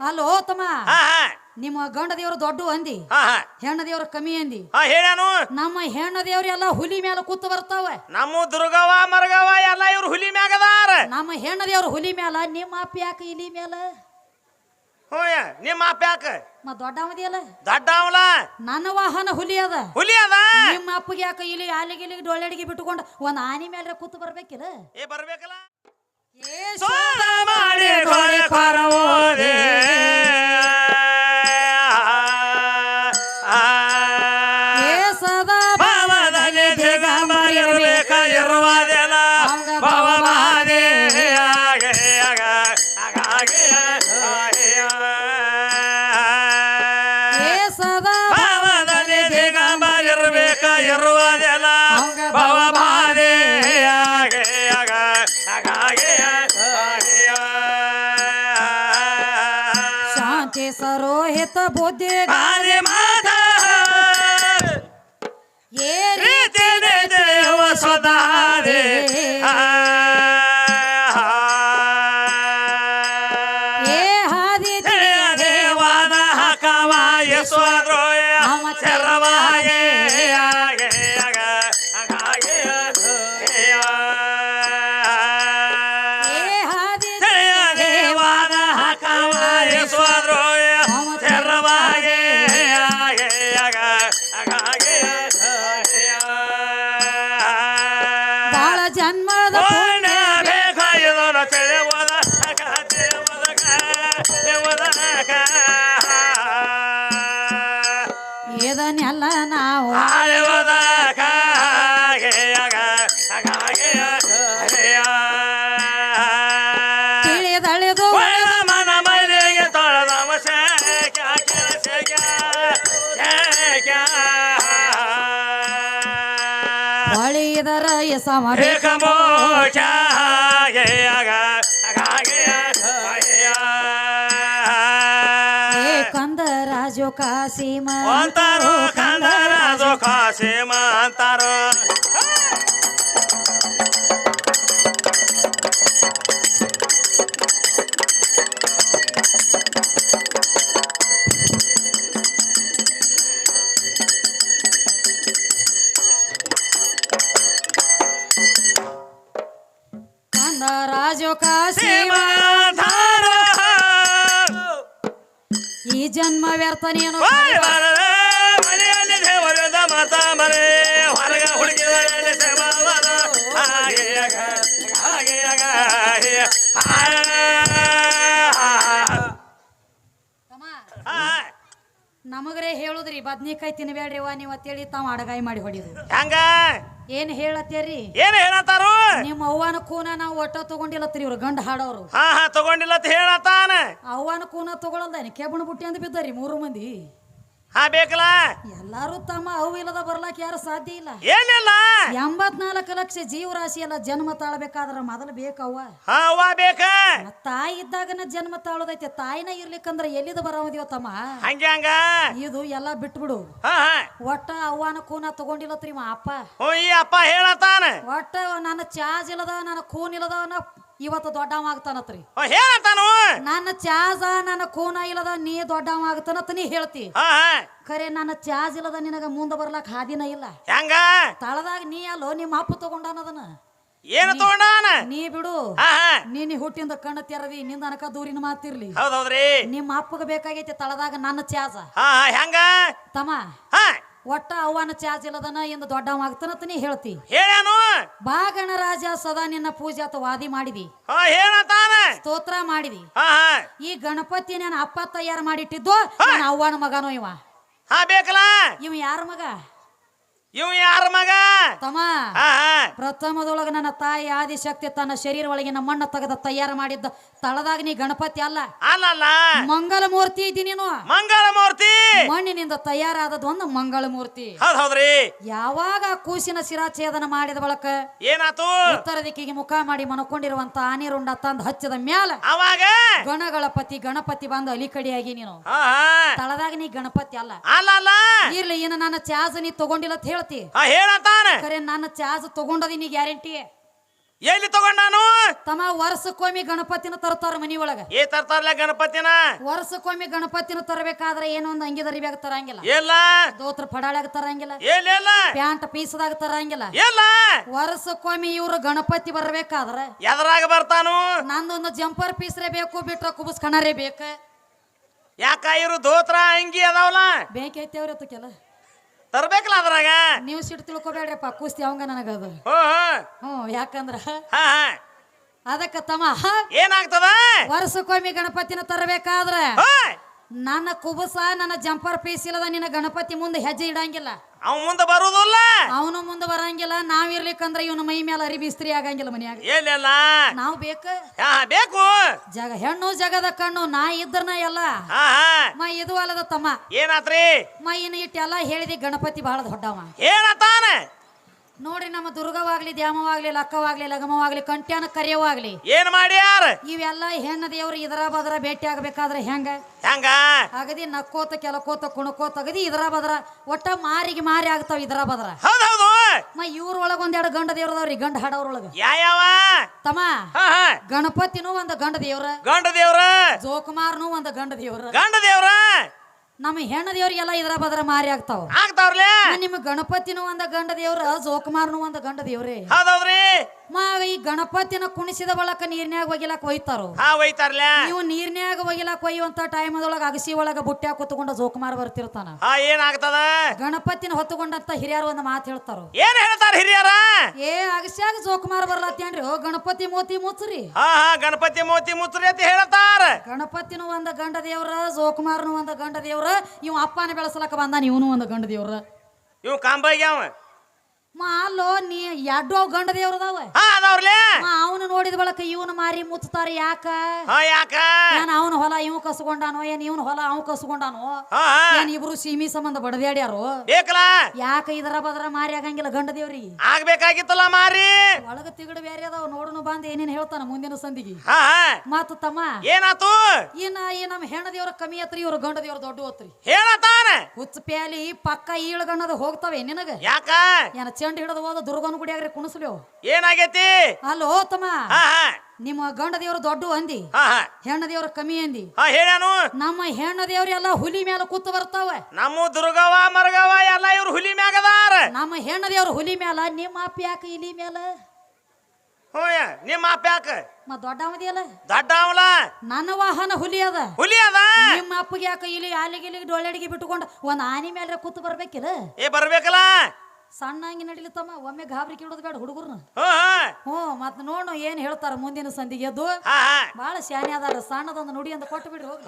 ಅಲ್ಲೋ ತಮ್ಮ ಹಾ ಹಾ ನಿಮ್ಮ ಗಂಡ ದೇವ್ರು ದೊಡ್ಡ ಅಂದಿ ಹಾ ಹಾ ಹೆಣ್ಣ ದೇವ್ರ ಕಮ್ಮಿ ಅಂದಿ ಹಾ ಹೇಳ್ಯಾನು ನಮ್ಮ ಹೆಣ್ಣ ದೇವ್ರ ಎಲ್ಲ ಹುಲಿ ಮೇಲೆ ಕೂತು ಬರ್ತಾವ ನಮ್ಮ ದುರ್ಗವ ಮರ್ಗವ ಎಲ್ಲ ಇವ್ರು ಹುಲಿ ಮ್ಯಾಗದಾರ ನಮ್ಮ ಹೆಣ್ಣ ದೇವ್ರ ಹುಲಿ ಮ್ಯಾಲ ನಿಮ್ಮ ಅಪ್ಪ ಯಾಕ ಇಲಿ ಮ್ಯಾಲ ಹ್ಞೂ ನಿಮ್ಮ ಅಪ್ಪ ಯಾಕ ದೊಡ್ಡ ಅವದಿಯಲ್ಲ ದೊಡ್ಡ ಅವಲ ನನ್ನ ವಾಹನ ಹುಲಿ ಅದ ಹುಲಿ ಅದ ನಿಮ್ಮ ಅಪ್ಪಗೆ ಯಾಕ ಇಲ್ಲಿ ಅಲ್ಲಿಗೆ ಡೊಳ್ಳೆಡಿಗೆ ಬಿಟ್ಟುಕೊಂಡು ಒಂದ್ ಆನಿ ಮೇಲೆ ಕೂತು ಬರ್ಬೇಕಿಲ್ಲ ಏ ಬರ್ಬೇಕಲ್ಲ ಮಾಡಿ ಸದಾ ಭಾವದಲ್ಲಿ ಇರುವುದಿಲ್ಲ ಭವಮಾದೆ ಸದಾ ಭಾವದಲ್ಲಿ ದಿಗಂಬರಿರ್ಬೇಕ ಇರುವುದಿಲ್ಲ ಭವಮಾದೆ ಶಾಂತಿ ಸರೋಹಿತ ಬುದ್ಧಿ ಗಾರಿ ಮಾತ ಏ ರೀತಿ ದೇವ ಸ್ವದಾದೆ ಏ ಹಾದಿ ದೇವಾದ ಹಕವಾಯ ಸ್ವದ್ರೋಯ ಚರವಾಗೆ ಏ ಹಾದಿ ದೇವಾದ ಹಕವಾಯ ಸ್ವದ್ರೋಯ ಚರವಾಗೆ ಬಾಳ ಜನ್ಮದ ಬೇಕಾಯುವುದ ತಿಳಿಯುವುದ ಇದನ್ನೆಲ್ಲ ನಾವು ತಿಳಿದಳೆದು ಮನ ಮೈಲಿಗೆ ತೊಳೆದ ಹೊಳಿದರ ಸಮ ಮೋಚ ಕಂದ ರಾಜು ಕಾಸಿಮ ಅಂತಾರೋ ಕಂದರಾಜು ಕಾಸಿಮ ಅಂತಾರೋ ಕಂದ ರಾಜು ಕಾಸಿಮ ಅಂತಾರೋ ಈ ಜನ್ಮ ವ್ಯರ್ಥ ನೀನು ಮನೆಯಲ್ಲಿ ದೇವರದ ಮಾತ ಮನೆ ಹೊರಗ ಹುಡುಗಿದ ಸೇವಾವದ ನಮಗ್ರೆ ಹೇಳುದ್ರಿ ಬದ್ನಿಕಾಯಿ ತಿನ್ಬೇಡ್ರಿ ವಾ ನೀವ್ ಅಂತೇಳಿ ತಾವ್ ಅಡಗಾಯಿ ಮಾಡಿ ಹೊಡಿದ್ರು ಹಂಗ ಏನ್ ಹೇಳತ್ತೇರಿ ಏನ್ ಹೇಳತ್ತಾರು ನಿಮ್ಮ ಅವ್ವನ ಕೂನ ನಾವು ಒಟ್ಟ ತಗೊಂಡಿಲ್ಲತ್ರಿ ಇವ್ರು ಗಂಡ ಹಾಡೋರು ಹಾ ಹಾ ತಗೊಂಡಿಲ್ಲ ಅಂತ ಹೇಳತ್ತಾನ ಅವ್ವನ ಕೂನ ತಗೊಳಲ್ದಾನೆ ಕೆಬ್ಬಣ ಬುಟ್ಟಿ ಅಂತ ಬಿದ್ದಾರಿ 3 ಮಂದಿ ಹಾ ಬೇಕಲ್ಲ ಎಲ್ಲಾರು ತಮ್ಮ ಅವು ಇಲ್ಲದ ಬರ್ಲಾಕ ಯಾರು ಸಾಧ್ಯ ಇಲ್ಲ ಏನಿಲ್ಲ 84 ಲಕ್ಷ ಜೀವರಾಶಿ ಎಲ್ಲ ಜನ್ಮ ತಾಳಬೇಕಾದ್ರ ಮೊದಲು ಬೇಕವ್ವ ಹಾ ಅವ್ವ ಬೇಕ ತಾಯಿ ಇದ್ದಾಗನ ಜನ್ಮ ತಾಳೋದೈತೆ ತಾಯಿನ ಇರ್ಲಿಕ್ಕಂದ್ರ ಎಲ್ಲಿದ ಬರೋದಿವ ತಮ್ಮ ಹಂಗೆ ಹಂಗ ಇದು ಎಲ್ಲಾ ಬಿಟ್ಬಿಡು ಹಾ ಹಾ ಒಟ್ಟ ಅವ್ವನ ಕೂನ ತಗೊಂಡಿಲ್ಲತ್ರಿ ಅಪ್ಪ ಹ್ಞೂ ಈ ಅಪ್ಪ ಹೇಳತ್ತಾನ ಒಟ್ಟ ನನ್ನ ಚಾರ್ಜ್ ಇಲ್ಲದ ನನ್ನ ಕೂನ್ ಇಲ್ಲದ ಇವತ್ತು ದೊಡ್ಡವ ಆಗ್ತಾನತ್ರಿ ಹೇಳತ್ತಾನು ನನ್ನ ಚಾರ್ಜ ನನ್ನ ಕೂನ ಇಲ್ಲದ ನೀ ದೊಡ್ಡವ ಆಗ್ತಾನತ್ ನೀ ಹೇಳ್ತಿ ಹಾ ಹಾ ಖರೆ ನನ್ನ ಚಾರ್ಜ್ ಇಲ್ಲದ ನಿನಗ ಮುಂದೆ ಬರ್ಲಾಕ ಹಾದಿನ ಇಲ್ಲ ಹೆಂಗ ತಳದಾಗ ನೀ ಅಲ್ಲೋ ನಿಮ್ಮ ಅಪ್ಪ ತಗೊಂಡಾನದನ ಏನು ತಗೊಂಡಾನ ನೀ ಬಿಡು ಹಾ ಹಾ ನೀನ್ ಹುಟ್ಟಿಂದ ಕಣ್ಣು ತೆರದಿ ನಿಂದ ಅನಕ ದೂರಿನ ಮಾತಿರ್ಲಿ ಹೌದೌದ್ರಿ ನಿಮ್ಮ ಅಪ್ಪಗ ಬೇಕಾಗೈತಿ ತಳದಾಗ ನನ್ನ ಚಾರ್ಜ ಹಾ ಹಾ ಹೆಂಗ ತಮ್ಮ ಹಾ ಒಟ್ಟ ಅವ್ವನ ಚಾರ್ಜ್ ಇಲ್ಲದನ ಎಂದು ದೊಡ್ಡವ ಆಗ್ತಾನತ್ ನೀ ಹೇಳ್ತಿ ಹೇಳೇನು ಬಾ ಗಣರಾಜ ಸದಾ ನಿನ್ನ ಪೂಜೆ ಅಥವಾ ವಾದಿ ಮಾಡಿದಿ ಹಾ ಹೇಳತ್ತಾನ ಸ್ತೋತ್ರ ಮಾಡಿದಿ ಹಾ ಹಾ ಈ ಗಣಪತಿ ನನ್ನ ಅಪ್ಪ ತಯಾರು ಮಾಡಿಟ್ಟಿದ್ದು ನನ್ನ ಅವ್ವನ ಮಗನೋ ಇವ ಹಾ ಬೇಕಲ್ಲ ಇವ ಯಾರ ಮಗ ಇವ್ ಯಾರ ಮಗ ತಮ್ಮ ಹಾ ಹಾ ಪ್ರಥಮದೊಳಗ ನನ್ನ ತಾಯಿ ಆದಿಶಕ್ತಿ ತನ್ನ ಶರೀರ ಒಳಗಿನ ಮಣ್ಣು ತೆಗೆದ ತಯಾರು ಮಾಡಿದ್ದ ತಳದಾಗ ನೀ ಗಣಪತಿ ಅಲ್ಲ ಅಲ್ಲಲ್ಲ ಮಂಗಲ ಮೂರ್ತಿ ಇದ್ದಿ ನೀನು ಮಂಗಳ ಮೂರ್ತಿ ಮಣ್ಣಿನಿಂದ ತಯಾರಾದದ್ದು ಒಂದು ಮಂಗಳ ಮೂರ್ತಿ ಹೌದ್ ಹೌದ್ರಿ ಯಾವಾಗ ಆ ಕೂಸಿನ ಶಿರಾಚ್ಛೇದನ ಮಾಡಿದ ಬಳಕ ಏನಾತು ಉತ್ತರ ದಿಕ್ಕಿಗೆ ಮುಖ ಮಾಡಿ ಮನಕೊಂಡಿರುವಂತ ಆನೆ ರುಂಡ ತಂದು ಹಚ್ಚಿದ ಮ್ಯಾಲ ಅವಾಗ ಗಣಪತಿ ಬಂದು ಅಲಿಕಡಿಯಾಗಿ ನೀನು ಹಾ ಹಾ ತಳದಾಗ ನೀ ಗಣಪತಿ ಅಲ್ಲ ಅಲ್ಲಲ್ಲ ಇರ್ಲಿ ಇನ್ನು ನನ್ನ ಚಾರ್ಜ್ ನೀ ತಗೊಂಡಿಲ್ಲ ಅಂತ ಹೇಳ್ತಿ ಹಾ ಹೇಳತ್ತಾನ ಖರೆ ನನ್ನ ಚಾರ್ಜ್ ತಗೊಂಡದಿ ನೀ ಗ್ಯಾರಂಟಿ ಎಲ್ಲಿ ತಗೊಂಡಾನು ತಮ್ಮ ವರ್ಷಕ್ಕೊಮ್ಮೆ ಗಣಪತಿನ ತರ್ತಾರ ಮನಿ ಒಳಗ. ತರ್ತಾರಲ್ಲ ಗಣಪತಿನ. ವರ್ಷಕ್ಕೊಮ್ಮೆ ಗಣಪತಿನ ತರಬೇಕಾದ್ರೆ ಏನೋ ಒಂದು ಅಂಗಿ ದರಿಬ್ಯಾಗ ತರಂಗಿಲ್ಲ, ಎಲ್ಲ ದೋತ್ರ ಪಡಾಳ್ಯಾಗ ತರಂಗಿಲ್ಲ, ಎಲ್ಲ ಪ್ಯಾಂಟ್ ಪೀಸದಾಗ ತರಂಗಿಲ್ಲ. ಎಲ್ಲ ವರ್ಷಕ್ಕೊಮ್ಮೆ ಇವ್ರು ಗಣಪತಿ ಬರ್ಬೇಕಾದ್ರ ಎದರಾಗ ಬರ್ತಾನು? ನಂದೊಂದು ಜಂಪರ್ ಪೀಸ್ರೇ ಬೇಕು, ಬಿಟ್ರ ಕುಬಸ್ ಕಣರೇ ಬೇಕ. ಯಾಕ ಇವ್ರು ದೋತ್ರ ಅಂಗಿ ಅದಾವಲ್ಲ ಬೇಕಿ ಐತೇವ್ರಿ ಕೆಲ ತರ್ಬೇಕಲ್ಲ ಅದ್ರಾಗ. ನೀವು ಸಿಟ್ಟು ತಿಳ್ಕೊಬೇಡ್ರಪ್ಪ, ಕುಸ್ತಿ ಅವಂಗ ನನಗದು. ಯಾಕಂದ್ರ ಅದಕ್ಕ ತಮ್ಮ ಏನಾಗ್ತದ ವರ್ಷಕ್ಕೊಮ್ಮೆ ಗಣಪತಿನ ತರಬೇಕಾದ್ರ ನನ್ನ ಕುಬಸ ನನ್ನ ಜಂಪರ್ ಪೀಸ್ ಇಲ್ಲದ ನಿನ್ನ ಗಣಪತಿ ಮುಂದೆ ಹೆಜ್ಜೆ ಇಡಂಗಿಲ್ಲ, ಅವ್ ಮುಂದೆ ಬರುದಿಲ್ಲ, ಅವನು ಮುಂದೆ ಬರಂಗಿಲ್ಲ. ನಾವಿರ್ಲಿಕ್ಕಂದ್ರ ಇವನ ಮೈ ಮೇಲೆ ಅರಿಬಿ ಇಸ್ತ್ರಿ ಆಗಂಗಿಲ್ಲ ಮನ್ಯಾಗ. ಎಲ್ಲ ನಾವು ಬೇಕ ಬೇಕು ಹೆಣ್ಣು ಜಗದ ಕಣ್ಣು ನಾ ಇದ್ರನ ಎಲ್ಲ ಮ ಇದು ಅಲ್ಲದ ತಮ್ಮ. ಏನಾತ್ರಿ ಮೈನ ಇಟ್ಟೆಲ್ಲ ಹೇಳಿದಿ ಗಣಪತಿ ಬಹಳ ದೊಡ್ಡವ. ಏನತಾನ ನೋಡ್ರಿ ನಮ್ಮ ದುರ್ಗವಾಗ್ಲಿ, ದ್ಯಾಮವಾಗ್ಲಿ, ಲಕ್ಕವಾಗ್ಲಿ, ಲಗಮವಾಗ್ಲಿ, ಕಂಟ್ಯಾನ ಕರಿಯವಾಗ್ಲಿ ಏನ್ ಮಾಡ್ಯಾರ ಇವೆಲ್ಲ ಹೆಣ್ಣು ದೇವ್ರು ಇದರ ಬದರ ಭೇಟಿ ಆಗ್ಬೇಕಾದ್ರೆ ಹೆಂಗ ಹೆಂಗ ಅಗದಿ ನಕ್ಕೋತ ಕೆಲಕೋತ ಕುಣಕೋತ ಅಗದಿ ಇದರ ಬದರ ಒಟ್ಟ ಮಾರಿಗೆ ಮಾರಿ ಆಗ್ತಾವ ಇದರ ಬದರ. ಹೌದೌದು ಇವ್ರ ಒಳಗ ಒಂದೆರಡು ಗಂಡ ದೇವ್ರದವ್ರಿ, ಗಂಡ ಹಾಡವ್ರೊಳಗ ಯಾವ ತಮ್ಮ ಗಣಪತಿನೂ ಒಂದ್ ಗಂಡ ದೇವ್ರ, ಗಂಡ ದೇವ್ರ ಜೋಕುಮಾರ್ನು ಒಂದ್ ಗಂಡ ದೇವ್ರ, ಗಂಡ ದೇವ್ರ ನಮ್ಮ ಹೆಣ್ಣ ದೇವ್ರಿಗೆಲ್ಲ ಇದರ ಬದರ ಮಾರಿ ಆಗ್ತಾವ. ಆಗ್ತಾವ್ರಲೇ ನಿಮ್ಮ ಗಣಪತಿನೂ ಒಂದ ಗಂಡ ದೇವ್ರ, ಜೋಕುಮಾರ್ನು ಒಂದ ಗಂಡ ದೇವ್ರಿ. ಹೌದೌದ್ರಿ ಈ ಗಣಪತಿನ ಕುಣಿಸಿದ ಬಳಕ ನೀರ್ನ್ಯಾಗ ಒಗಿಲಾಕ ಒಯ್ತಾರು. ಒಯ್ತಾರ್ಲೆ ನೀವು ನೀರ್ನ್ಯಾಗ ಒಗಿಲಾಕ ಒಯ್ಯುವಂತ ಟೈಮ್ ಅದೊಳಗ ಅಗಸಿ ಒಳಗ ಬುಟ್ಟ್ಯಾಗ ಕುತ್ಕೊಂಡ ಜೋಕುಮಾರ್ ಬರ್ತಿರ್ತಾನ. ಏನಾಗ್ತದ ಗಣಪತಿನ ಹೊತ್ತುಕೊಂಡಂತ ಹಿರಿಯರು ಒಂದ್ ಮಾತು ಹೇಳ್ತಾರ. ಏನ್ ಹೇಳ್ತಾರ ಹಿರಿಯರ? ಅಗಸ್ಯಾಗ ಜೋಕುಮಾರ್ ಬರ್ಲತ್ತೇನ್ರಿ, ಗಣಪತಿ ಮೋತಿ ಮುಚ್ಚ್ರಿ. ಗಣಪತಿ ಮೋತಿ ಮುಚ್ಚ್ರಿ ಅಂತ ಹೇಳ್ತಾರ. ಗಣಪತಿನೂ ಒಂದ ಗಂಡ ದೇವ್ರ, ಜೋಕುಮಾರ್ನು ಒಂದ ಗಂಡ ದೇವ್ರ, ಇವ್ ಅಪ್ಪನ ಬೆಳೆಸಲಕ ಬಂದಾನ, ಇವನು ಒಂದ ಗಂಡ ದೇವ್ರ. ಇವ್ ಕಾಂಬಾಗ್ಯಾವ ಅಲ್ಲೋ ನೀ ಎರಡು ಗಂಡ ದೇವ್ರದಾವ. ಅವನು ನೋಡಿದ ಬಳಕ ಇವನು ಮಾರಿ ಮುಚ್ತಾರ. ಯಾಕ ಏನ್ ಅವನ ಹೊಲ ಇವ್ ಕಸ್ಕೊಂಡಾನೋ, ಏನ್ ಇವನ್ ಹೊಲ ಅವ್ ಕಸ್ಕೊಂಡಾನೋ, ಏನ್ ಇಬ್ರು ಸೀಮಿ ಸಂಬಂಧ ಬಡದ್ಯಾಡ್ಯಾರು. ಯಾಕ ಇದರ ಬದ್ರ ಮಾರಿ ಆಗಂಗಿಲ್ಲ ಗಂಡ ದೇವ್ರಿಗೆ? ಆಗ್ಬೇಕಾಗಿತ್ತಲ್ಲ ಮಾರಿ. ಒಳಗ ತಿಗಡು ಬೇರೆ ಅದಾವ, ನೋಡನು ಬಂದ್ ಏನೇನ್ ಹೇಳ್ತಾನ ಮುಂದಿನ ಸಂದಿಗೆ. ಮಾತು ತಮ್ಮ ಏನಾತು? ಈ ನಮ್ಮ ಹೆಣ್ಣ ದೇವ್ರ ಕಮ್ಮಿ ಆತ್ರಿ, ಇವ್ರ ಗಂಡ ದೇವ್ರ ದೊಡ್ಡ ಹೋತ್ರಿ. ಹೇಳತಾನ ಹುಚ್ಚ ಪ್ಯಾಲಿ ಪಕ್ಕ ಈಳ್ಗಣ್ಣದ ಹೋಗ್ತಾವೆ ನಿನಗ. ಯಾಕ ಏನ ಚೆಂಡ್ ಹಿಡದ ಹೋದ ದುರ್ಗನ ಗುಡಿಯಾಗ್ರಿ ಕುಣಸ್ಲಿ. ಏನಾಗೈತಿ? ಅಲ್ಲೋ ತಮ್ಮ, ನಿಮ್ಮ ಗಂಡ ದೇವ್ರ ದೊಡ್ಡ ಅಂದಿ, ಹೆಣ್ಣ ದೇವ್ರ ಕಮ್ಮಿ ಅಂದಿ. ಹೇಳ್ಯಾನು ನಮ್ಮ ಹೆಣ್ಣ ದೇವ್ರ ಎಲ್ಲ ಹುಲಿ ಮೇಲೆ ಕೂತು ಬರ್ತಾವ. ನಮ್ಮ ದುರ್ಗವ ಮರ್ಗವ ಎಲ್ಲ ಇವ್ರು ಹುಲಿ ಮ್ಯಾಗದಾರ. ನಮ್ಮ ಹೆಣ್ಣ ದೇವ್ರ ಹುಲಿ ಮ್ಯಾಲ, ನಿಮ್ಮ ಅಪ್ಪ ಯಾಕ ಇಲಿ ಮ್ಯಾಲ? ನಿಮ್ಮ ಅಪ್ಪ ಯಾಕ ದೊಡ್ಡ ಅವದಿಯಲ್ಲ? ದೊಡ್ಡ ಅವಲ ನನ್ನ ವಾಹನ ಹುಲಿ ಅದ. ಹುಲಿ ಅದ. ನಿಮ್ಮ ಅಪ್ಪಗೆ ಯಾಕ ಇಲಿ ಆಲಿಗಿಲಿಗೆ ಡೊಳ್ಳೆಡಿಗೆ ಬಿಟ್ಟುಕೊಂಡು ಒಂದ್ ಆನಿ ಮೇಲೆ ಕೂತು ಬರ್ಬೇಕಿಲ್ಲ? ಬರ್ಬೇಕಲ್ಲ. ಸಣ್ಣ ಹಂಗೆ ನಡಿಲತ್ತಮ್ಮ, ಒಮ್ಮೆ ಗಾಬರಿ ಕೇಳೋದು ಬೇಡ ಹುಡುಗರ್ನ. ಮತ್ ನೋಡು ಏನ್ ಹೇಳ್ತಾರ ಮುಂದಿನ ಸಂದಿಗೆ. ಎದ್ದು ಬಾಳ ಶಾನೆ ಅದಾರ, ಸಣ್ಣದೊಂದು ನುಡಿ ಅಂತ ಕೊಟ್ಟು ಬಿಡ್ರಿ ಹೋಗಿ.